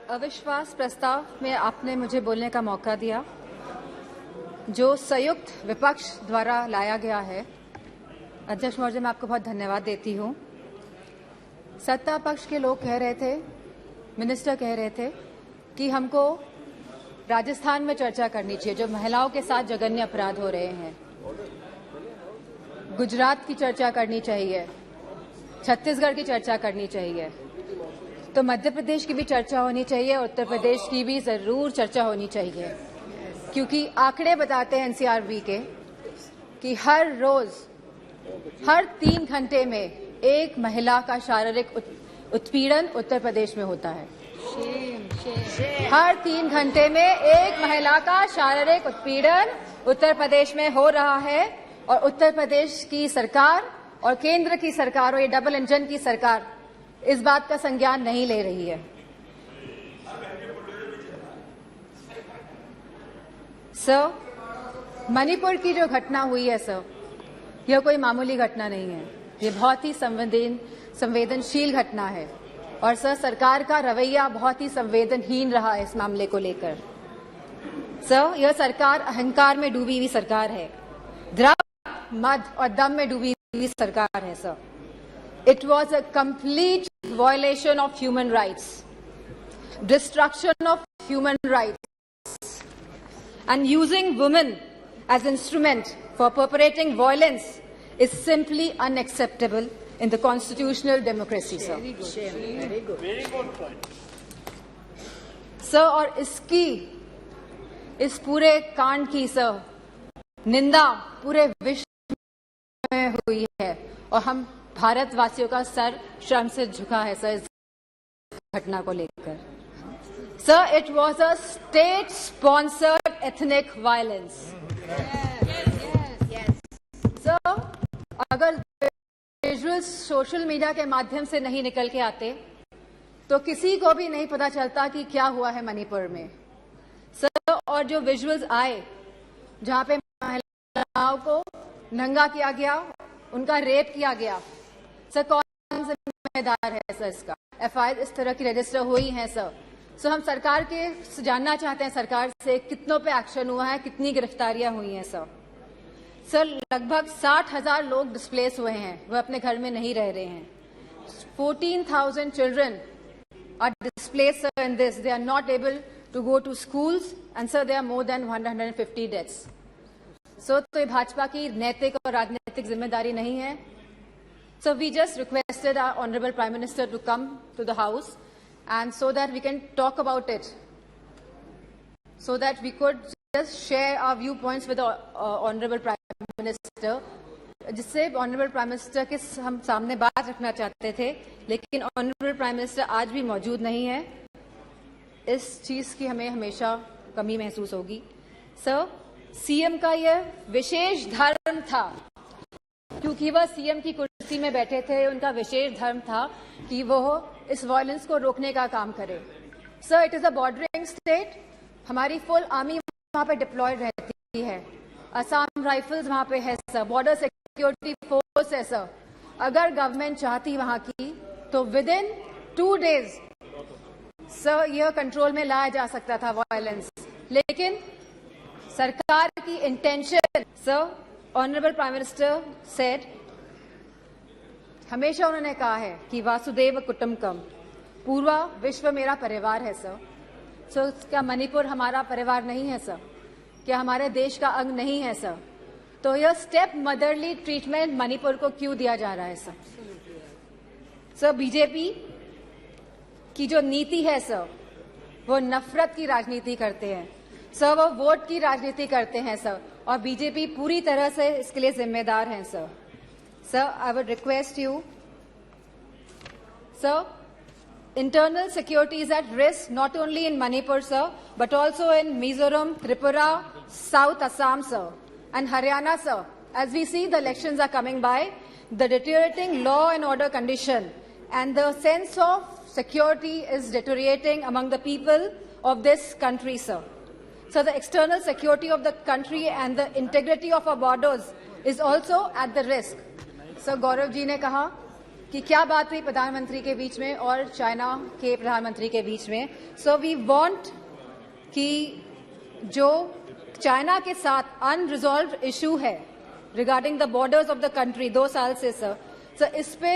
अविश्वास प्रस्ताव में आपने मुझे बोलने का मौका दिया, जो संयुक्त विपक्ष द्वारा लाया गया है। अध्यक्ष महोदय, मैं आपको बहुत धन्यवाद देती हूं। सत्ता पक्ष के लोग कह रहे थे, मिनिस्टर कह रहे थे कि हमको राजस्थान में चर्चा करनी चाहिए, जो महिलाओं के साथ जघन्य अपराध हो रहे हैं। गुजरात की चर्चा करनी चाहिए, छत्तीसगढ़ की चर्चा करनी चाहिए, तो मध्य प्रदेश की भी चर्चा होनी चाहिए, उत्तर प्रदेश की भी जरूर चर्चा होनी चाहिए, क्योंकि आंकड़े बताते हैं एनसीआरबी के कि हर रोज हर 3 घंटे में एक महिला का शारीरिक उत्पीड़न उत्तर प्रदेश में होता है। हर 3 घंटे में एक महिला का शारीरिक उत्पीड़न उत्तर प्रदेश में हो रहा है, और उत्तर प्रदेश की सरकार और केंद्र की सरकार और ये डबल इंजन की सरकार इस बात का संज्ञान नहीं ले रही है। सर, मणिपुर की जो घटना हुई है सर, यह कोई मामूली घटना नहीं है, ये बहुत ही संवेदनशील घटना है, और सर सरकार का रवैया बहुत ही संवेदनहीन रहा है इस मामले को लेकर। सर, यह सरकार अहंकार में डूबी हुई सरकार है, द्रव्य, मद और दम में डूबी हुई सरकार है sir. It was a complete violation of human rights, destruction of human rights, and using women as instrument for perpetrating violence is simply unacceptable in the constitutional democracy, sir. Very good point. Sir, और इस पूरे कांड की sir निंदा पूरे विश्व में हुई है, और हम भारतवासियों का सर शर्म से झुका है सर इस घटना को लेकर। Sir, it was a state sponsored ethnic violence. Sir, अगर विजुअल्स सोशल मीडिया के माध्यम से नहीं निकल के आते तो किसी को भी नहीं पता चलता कि क्या हुआ है मणिपुर में। सर, और जो विजुअल्स आए जहां पे महिलाओं को नंगा किया गया, उनका रेप किया गया, सर कौन जिम्मेदार है सर इसका? एफआईआर इस तरह की रजिस्टर हुई है सर। सो हम सरकार के जानना चाहते हैं सरकार से कितनों पे एक्शन हुआ है, कितनी गिरफ्तारियां हुई हैं सर। सर, लगभग 60,000 लोग डिस्प्लेस हुए हैं, वह अपने घर में नहीं रह रहे हैं। 14,000 children are displace sir in this, they are not able to go to schools, and sir there are more than 150 deaths. So तो ये भाजपा की नैतिक और राजनीतिक जिम्मेदारी नहीं है। So we just requested our Honorable Prime Minister to come to the House, and so that we can talk about it, so that we could just share our viewpoints with the Honorable Prime Minister, जिससे Honorable Prime Minister के हम सामने बात रखना चाहते थे, लेकिन Honorable Prime Minister आज भी मौजूद नहीं है। इस चीज की हमें हमेशा कमी महसूस होगी। सर, सीएम का यह विशेष धर्म था, क्योंकि वह सीएम की कुर्सी में बैठे थे, उनका विशेष धर्म था कि वो इस वायलेंस को रोकने का काम करे। Sir, it is a bordering state, हमारी फुल आर्मी वहां पे डिप्लॉयड रहती है, असम राइफल्स वहां पे है सर, बॉर्डर सिक्योरिटी फोर्स है सर। अगर गवर्नमेंट चाहती वहां की तो विद इन 2 डेज सर यह कंट्रोल में लाया जा सकता था वायलेंस, लेकिन सरकार की intention, sir honourable prime minister said, हमेशा उन्होंने कहा है कि वासुदेव कुटुंबकम, पूरा विश्व मेरा परिवार है सर। सो क्या मणिपुर हमारा परिवार नहीं है सर? क्या हमारे देश का अंग नहीं है सर? तो यह स्टेप मदरली ट्रीटमेंट मणिपुर को क्यों दिया जा रहा है सर? सर, बीजेपी की जो नीति है सर, वो नफरत की राजनीति करते हैं सर, वो वोट की राजनीति करते हैं सर, और बीजेपी पूरी तरह से इसके लिए जिम्मेदार हैं sir. Sir, I would request you sir, internal security is at risk not only in Manipur sir, but also in Mizoram, Tripura, South Assam sir, and Haryana sir. As we see the elections are coming by, the deteriorating law and order condition and the sense of security is deteriorating among the people of this country sir. So the external security of the country and the integrity of our borders is also at the risk. So Gaurav ji ने कहा कि क्या बात हुई प्रधानमंत्री के बीच में और चाइना के प्रधानमंत्री के बीच में। सो वी वांट कि जो चाइना के साथ अनरिजॉल्व्ड इशू है regarding the borders of the country 2 साल से सर इस पे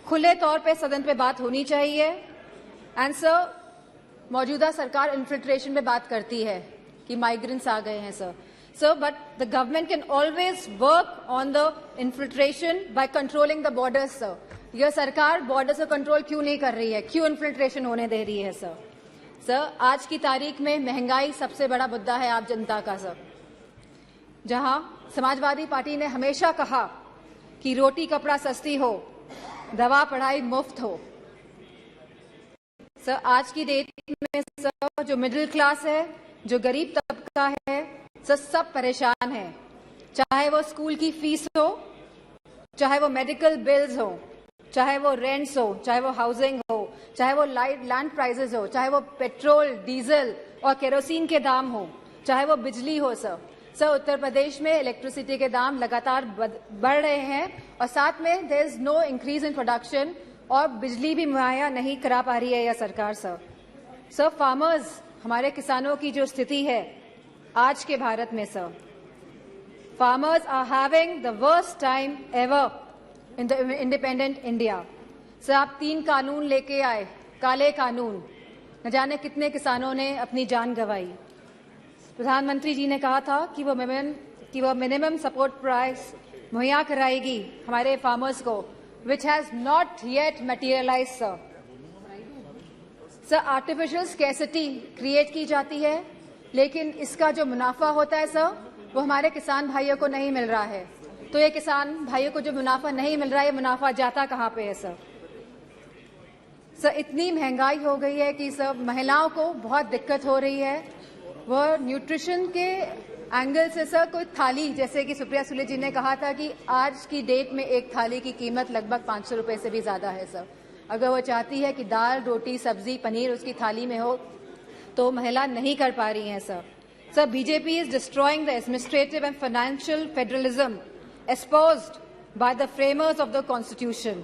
खुले तौर पे सदन पे बात होनी चाहिए। एंड सर मौजूदा सरकार इन्फिल्ट्रेशन पे बात करती है कि माइग्रेंट्स आ गए हैं sir but the government can always work on the infiltration by controlling the borders sir. यह सरकार बॉर्डर से कंट्रोल क्यों नहीं कर रही है, क्यों इन्फिल्ट्रेशन होने दे रही है सर आज की तारीख में महंगाई सबसे बड़ा मुद्दा है आप जनता का सर। जहां समाजवादी पार्टी ने हमेशा कहा कि रोटी कपड़ा सस्ती हो, दवा पढ़ाई मुफ्त हो, सर आज की डेट में सर जो मिडिल क्लास है, जो गरीब तबका है सर, सब परेशान है। चाहे वो स्कूल की फीस हो, चाहे वो मेडिकल बिल्स हो, चाहे वो रेंट्स हो, चाहे वो हाउसिंग हो, चाहे वो लैंड प्राइसेस हो, चाहे वो पेट्रोल डीजल और केरोसिन के दाम हो, चाहे वो बिजली हो सर उत्तर प्रदेश में इलेक्ट्रिसिटी के दाम लगातार बढ़ रहे हैं और साथ में there is no increase in production और बिजली भी मुहैया नहीं करा पा रही है यह सरकार सर फार्मर्स, हमारे किसानों की जो स्थिति है आज के भारत में sir, farmers are having the worst time ever in the independent India. Sir आप 3 कानून लेके आए, काले कानून, न जाने कितने किसानों ने अपनी जान गंवाई। प्रधानमंत्री जी ने कहा था कि वो मिनिमम सपोर्ट प्राइस मुहैया कराएगी हमारे फार्मर्स को, which has not yet materialized sir artificial scarcity create की जाती है, लेकिन इसका जो मुनाफा होता है सर वो हमारे किसान भाइयों को नहीं मिल रहा है। तो ये किसान भाइयों को जो मुनाफा नहीं मिल रहा है, ये मुनाफा जाता कहाँ पे है सर इतनी महंगाई हो गई है कि सर महिलाओं को बहुत दिक्कत हो रही है। वह न्यूट्रिशन के एंगल से सर कोई थाली, जैसे कि सुप्रिया सुले जी ने कहा था कि आज की डेट में एक थाली की कीमत लगभग 500 रुपए से भी ज्यादा है सर। अगर वो चाहती है कि दाल रोटी सब्जी पनीर उसकी थाली में हो तो महिला नहीं कर पा रही हैं sir BJP is destroying the administrative and financial federalism espoused by the framers of the constitution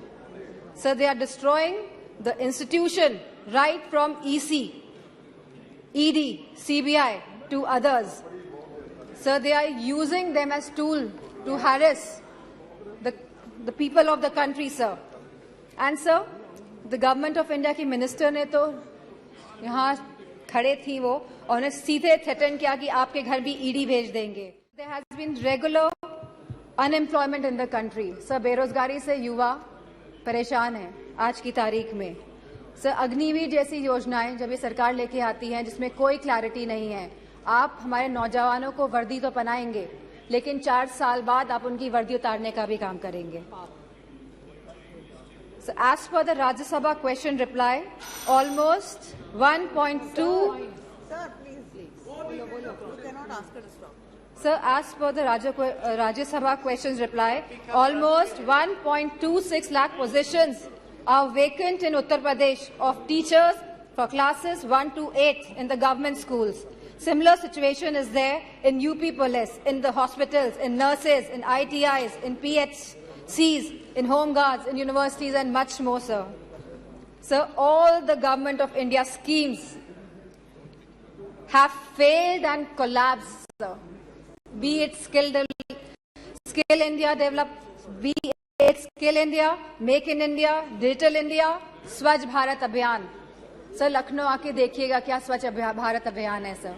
sir they are destroying the institution right from EC, ED, CBI to others. Sir, they are using them as tool to harass the people of the country, sir. And sir, the government of India की minister ने तो यहाँ खड़े थी वो और उन्हें सीधे थ्रेटन किया कि आपके घर भी ED भेज देंगे। There has been regular unemployment in the country. Sir बेरोजगारी से युवा परेशान है आज की तारीख में। सर अग्निवीर जैसी योजनाएं जब ये सरकार लेके आती है जिसमें कोई क्लैरिटी नहीं है, आप हमारे नौजवानों को वर्दी तो पहनाएंगे लेकिन 4 साल बाद आप उनकी वर्दी उतारने का भी काम करेंगे। So as per the Rajya Sabha question reply, almost 1.2. Sir, please. You cannot ask her to stop. Sir, as per the Rajya Sabha questions reply, almost 1.26 lakh positions are vacant in Uttar Pradesh of teachers for classes 1 to 8 in the government schools. Similar situation is there in UP police, in the hospitals, in nurses, in ITIs, in PHCs, in home guards, in universities and much more, sir. Sir, all the government of India schemes have failed and collapsed, sir. Be it Skill India Develop, be it Skill India, Make in India, Digital India, स्वच्छ भारत अभियान। Sir Lucknow आके देखिएगा क्या स्वच्छ भारत अभियान है sir.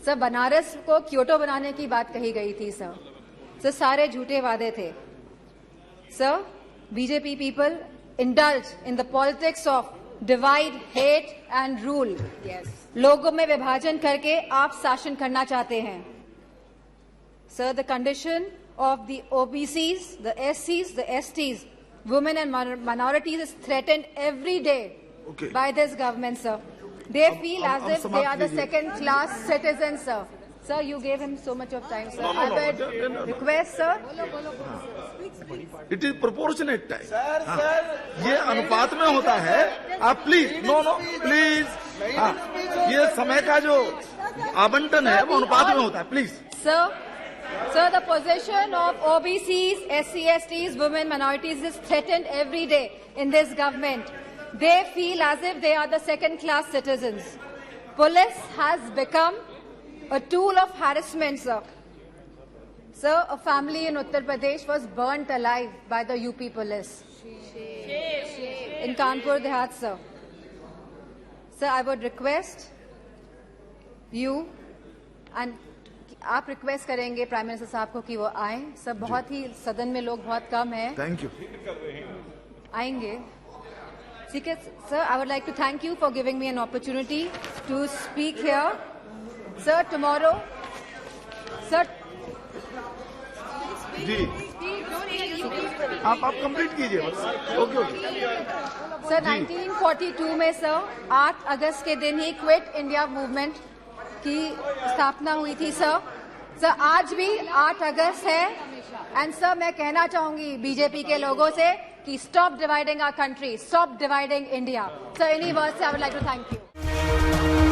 Sir Banaras को Kyoto बनाने की बात कही गई थी सर सारे झूठे वादे थे। Sir BJP people indulge in the politics of divide, hate and rule. Yes. लोगों में विभाजन करके आप शासन करना चाहते हैं। Sir, the condition of the OBCs, the SCs, the STs, women and minorities is threatened every day by this government, sir. They feel as if they are the second-class citizens, sir. Sir, you gave him so much of time, sir. I would request, sir. It is proportionate time. Sir, ये अनुपात में होता है। आप please please ये समय का जो आवंटन है वो अनुपात में होता है। Please Sir, Sir, the position of OBCs, SC/STs, women, minorities is threatened every day in this government. They feel as if they are the second-class citizens. Police has become a tool of harassment, sir. Sir, a family in Uttar Pradesh was burnt alive by the UP police. In Kanpur Dehat, sir. Sir, I would request you and आप request करेंगे prime minister साहब को कि वो आए। Sir, बहुत ही सदन में लोग बहुत कम हैं। Thank you. आएंगे, ठीक है sir. I would like to thank you for giving me an opportunity to speak here. Sir, tomorrow sir ji आप कंप्लीट कीजिए बस। ओके ओके सर, 1942 में सर 8 अगस्त के दिन ही क्विट इंडिया मूवमेंट की स्थापना हुई थी सर। सर, आज भी 8 अगस्त है। एंड सर, मैं कहना चाहूंगी बीजेपी के लोगों से कि stop dividing our country, stop dividing India. Sir, इन्हीं वर्ड से I would like to thank you.